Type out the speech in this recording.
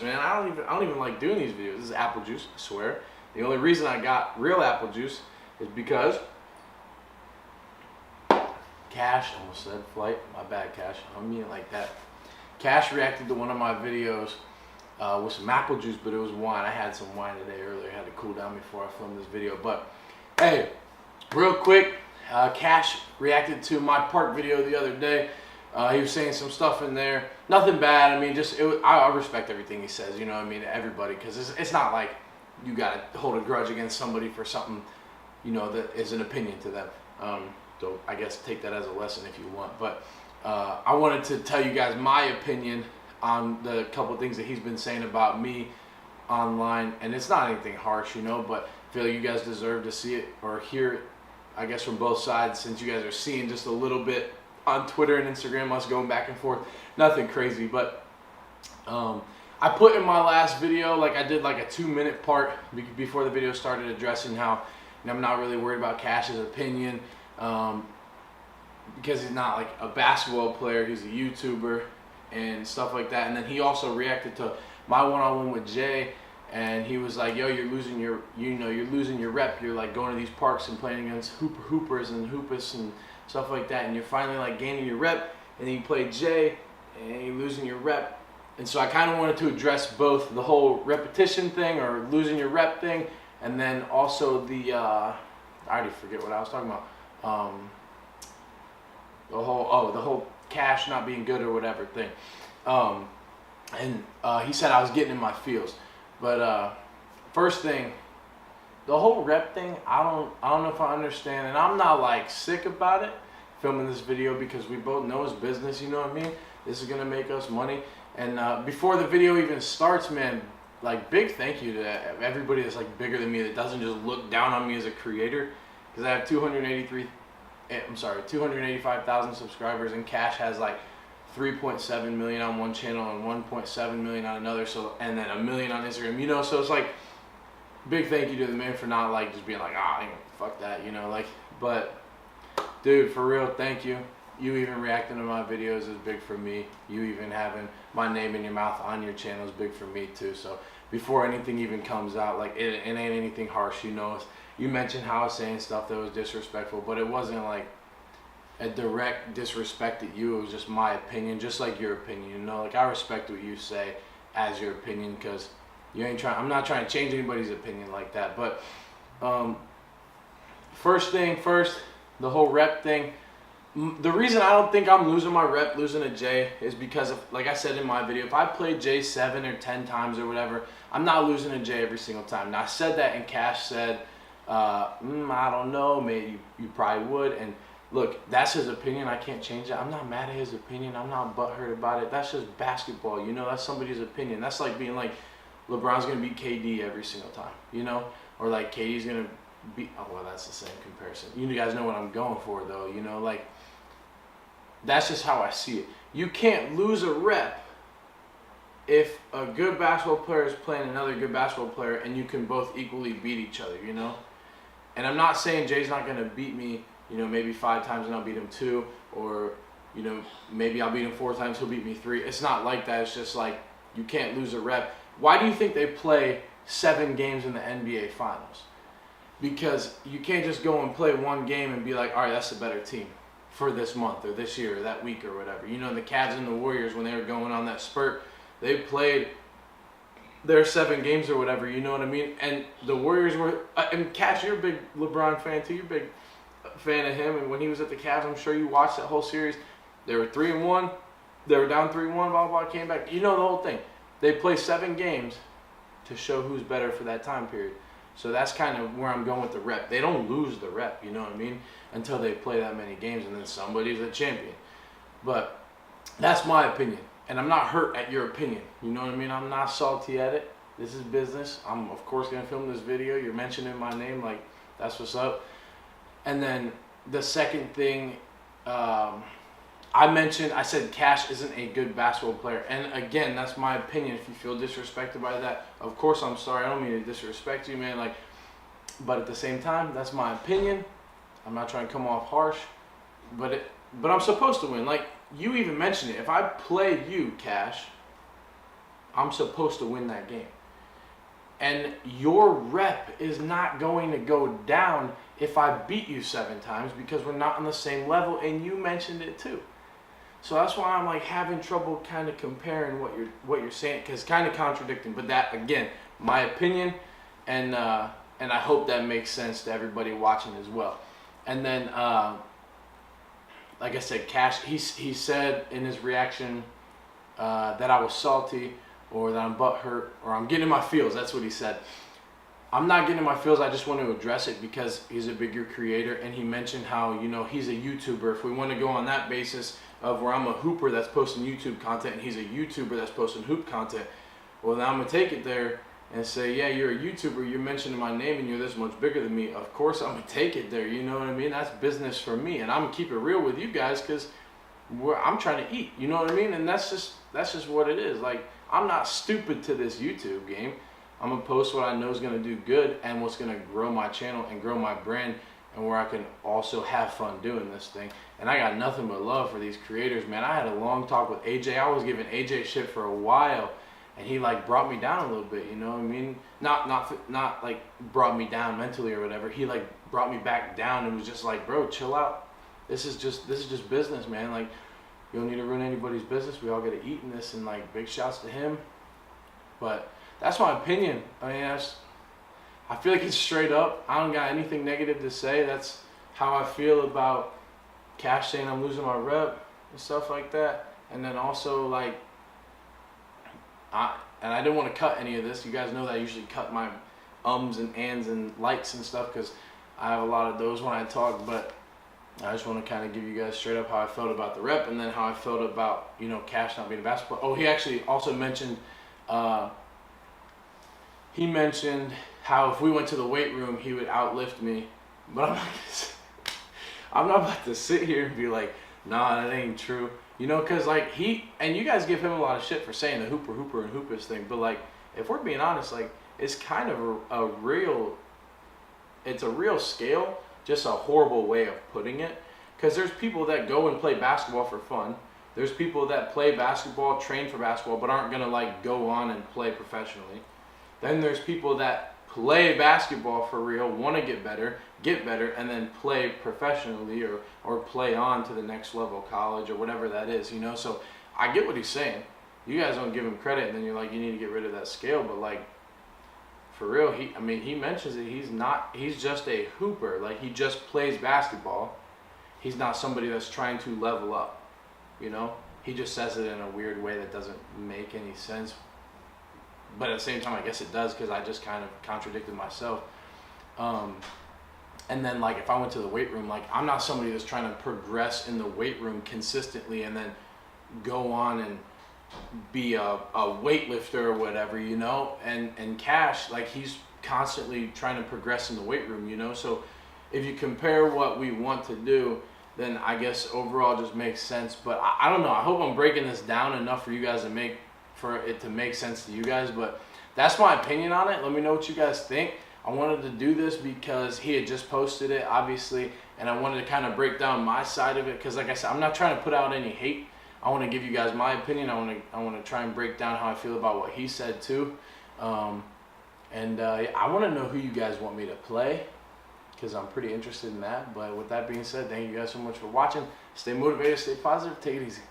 honest, man. I don't even like doing these videos. This is apple juice, I swear. The only reason I got real apple juice is because Cash, almost said Flight, my bad, Cash. I don't mean it like that. Cash reacted to one of my videos with some apple juice, but it was wine. I had some wine today earlier. I had to cool down before I filmed this video. But hey, real quick, Cash reacted to my park video the other day. He was saying some stuff in there, nothing bad. I mean, I respect everything he says. You know what I mean, to everybody, because it's not like you gotta hold a grudge against somebody for something, you know, that is an opinion to them. So I guess take that as a lesson if you want. But I wanted to tell you guys my opinion on the couple things that he's been saying about me online, and it's not anything harsh, you know, but I feel like you guys deserve to see it or hear it, I guess, from both sides, since you guys are seeing just a little bit on Twitter and Instagram, us going back and forth. Nothing crazy, but I put in my last video, like I did like a 2-minute part before the video started, addressing how, you know, I'm not really worried about Cash's opinion because he's not like a basketball player, he's a YouTuber and stuff like that. And then he also reacted to my one-on-one with Jay, and he was like, yo, you're losing your, you're losing your rep. You're like going to these parks and playing against hoopers and hoopus and stuff like that, and you're finally like gaining your rep, and then you play Jay and you're losing your rep. And so I kind of wanted to address both the whole repetition thing or losing your rep thing, and then also the I already forget what I was talking about, the whole Cash not being good or whatever thing. And he said I was getting in my feels, but first thing, the whole rep thing, I don't know if I understand, and I'm not like sick about it filming this video, because we both know it's business, you know what I mean? This is gonna make us money. And before the video even starts, man, like, big thank you to everybody that's like bigger than me, that doesn't just look down on me as a creator, because I have 285,000 subscribers, and Cash has like 3.7 million on one channel and 1.7 million on another, so, and then 1 million on Instagram, you know. So it's like, big thank you to the man for not like just being like, fuck that, you know, like. But dude, for real, thank you. You even reacting to my videos is big for me. You even having my name in your mouth on your channel is big for me too. So before anything even comes out, like, it ain't anything harsh, you know. You mentioned how I was saying stuff that was disrespectful, but it wasn't like a direct disrespect at you. It was just my opinion, just like your opinion, you know. Like, I respect what you say as your opinion, because you ain't trying, I'm not trying to change anybody's opinion like that. But first thing first, the whole rep thing. The reason I don't think I'm losing my rep, losing to Jay, is because of, like I said in my video, if I play Jay 7 or 10 times or whatever, I'm not losing to Jay every single time. Now, I said that, and Cash said, I don't know, maybe you probably would. And look, that's his opinion. I can't change that. I'm not mad at his opinion. I'm not butthurt about it. That's just basketball, you know. That's somebody's opinion. That's like being like, LeBron's gonna beat KD every single time, you know, or like KD's gonna beat. Oh well, that's the same comparison. You guys know what I'm going for, though, you know. Like, that's just how I see it. You can't lose a rep if a good basketball player is playing another good basketball player, and you can both equally beat each other, you know. And I'm not saying Jay's not gonna beat me, you know, maybe 5 times and I'll beat him 2, or, you know, maybe I'll beat him 4 times, he'll beat me 3. It's not like that. It's just like, you can't lose a rep. Why do you think they play 7 games in the NBA Finals? Because you can't just go and play one game and be like, all right, that's the better team for this month or this year or that week or whatever. You know, the Cavs and the Warriors, when they were going on that spurt, they played their 7 games or whatever, you know what I mean? And the Warriors were, and Cash, you're a big LeBron fan too, you're a big fan of him, and when he was at the Cavs, I'm sure you watched that whole series. They were 3-1, they were down 3-1, blah, blah, came back. You know the whole thing. They play 7 games to show who's better for that time period. So that's kind of where I'm going with the rep. They don't lose the rep, you know what I mean, until they play that many games, and then somebody's a champion. But that's my opinion, and I'm not hurt at your opinion, you know what I mean? I'm not salty at it. This is business. I'm, of course, going to film this video. You're mentioning my name, like, that's what's up. And then the second thing, I said Cash isn't a good basketball player. And again, that's my opinion. If you feel disrespected by that, of course I'm sorry. I don't mean to disrespect you, man. Like, but at the same time, that's my opinion. I'm not trying to come off harsh, but I'm supposed to win. Like, you even mentioned it. If I play you, Cash, I'm supposed to win that game. And your rep is not going to go down if I beat you 7 times because we're not on the same level, and you mentioned it too. So that's why I'm like having trouble kind of comparing what you're saying, because kind of contradicting. But that, again, my opinion, and I hope that makes sense to everybody watching as well. And then, like I said, Cash, he said in his reaction that I was salty, or that I'm butthurt, or I'm getting in my feels. That's what he said. I'm not getting in my feels. I just want to address it because he's a bigger creator, and he mentioned how, you know, he's a YouTuber. If we want to go on that basis of where I'm a hooper that's posting YouTube content and he's a YouTuber that's posting hoop content, well, now I'm going to take it there and say, yeah, you're a YouTuber, you're mentioning my name and you're this much bigger than me. Of course I'm going to take it there, you know what I mean? That's business for me, and I'm going to keep it real with you guys because I'm trying to eat, you know what I mean? And that's just what it is. Like, I'm not stupid to this YouTube game. I'm going to post what I know is going to do good and what's going to grow my channel and grow my brand, and where I can also have fun doing this thing. And I got nothing but love for these creators, man. I had a long talk with AJ. I was giving AJ shit for a while, and he like brought me down a little bit, you know what I mean? Not like brought me down mentally or whatever. He like brought me back down and was just like, bro, chill out. This is just business, man. Like, you don't need to ruin anybody's business. We all got to eat in this, and like, big shouts to him. But that's my opinion. I mean, I feel like it's straight up. I don't got anything negative to say. That's how I feel about Cash saying I'm losing my rep and stuff like that. And then also, like, I didn't want to cut any of this. You guys know that I usually cut my ums and ands and likes and stuff because I have a lot of those when I talk. But I just want to kind of give you guys straight up how I felt about the rep, and then how I felt about, you know, Cash not being a basketball. Oh, he actually also mentioned, how if we went to the weight room, he would outlift me. But I'm not about to sit here and be like, nah, that ain't true. You know, because like and you guys give him a lot of shit for saying the hooper and hoopers thing. But like, if we're being honest, like, it's kind of a real scale, just a horrible way of putting it. Because there's people that go and play basketball for fun. There's people that play basketball, train for basketball, but aren't going to like go on and play professionally. Then there's people that play basketball for real, want to get better, and then play professionally or play on to the next level, college or whatever that is, you know? So I get what he's saying. You guys don't give him credit, and then you're like, you need to get rid of that scale. But like, for real, he mentions it. He's just a hooper. Like, he just plays basketball. He's not somebody that's trying to level up, you know? He just says it in a weird way that doesn't make any sense. But at the same time, I guess it does, because I just kind of contradicted myself. And then, like, if I went to the weight room, like, I'm not somebody that's trying to progress in the weight room consistently and then go on and be a weightlifter or whatever, you know? And Cash, like, he's constantly trying to progress in the weight room, you know? So if you compare what we want to do, then I guess overall just makes sense. But I don't know. I hope I'm breaking this down enough for you guys for it to make sense to you guys. But that's my opinion on it. Let me know what you guys think. I wanted to do this because he had just posted it, obviously, and I wanted to kind of break down my side of it, because like I said, I'm not trying to put out any hate. I want to give you guys my opinion. I want to try and break down how I feel about what he said too. I want to know who you guys want me to play, because I'm pretty interested in that. But with that being said, thank you guys so much for watching. Stay motivated, stay positive, take it easy.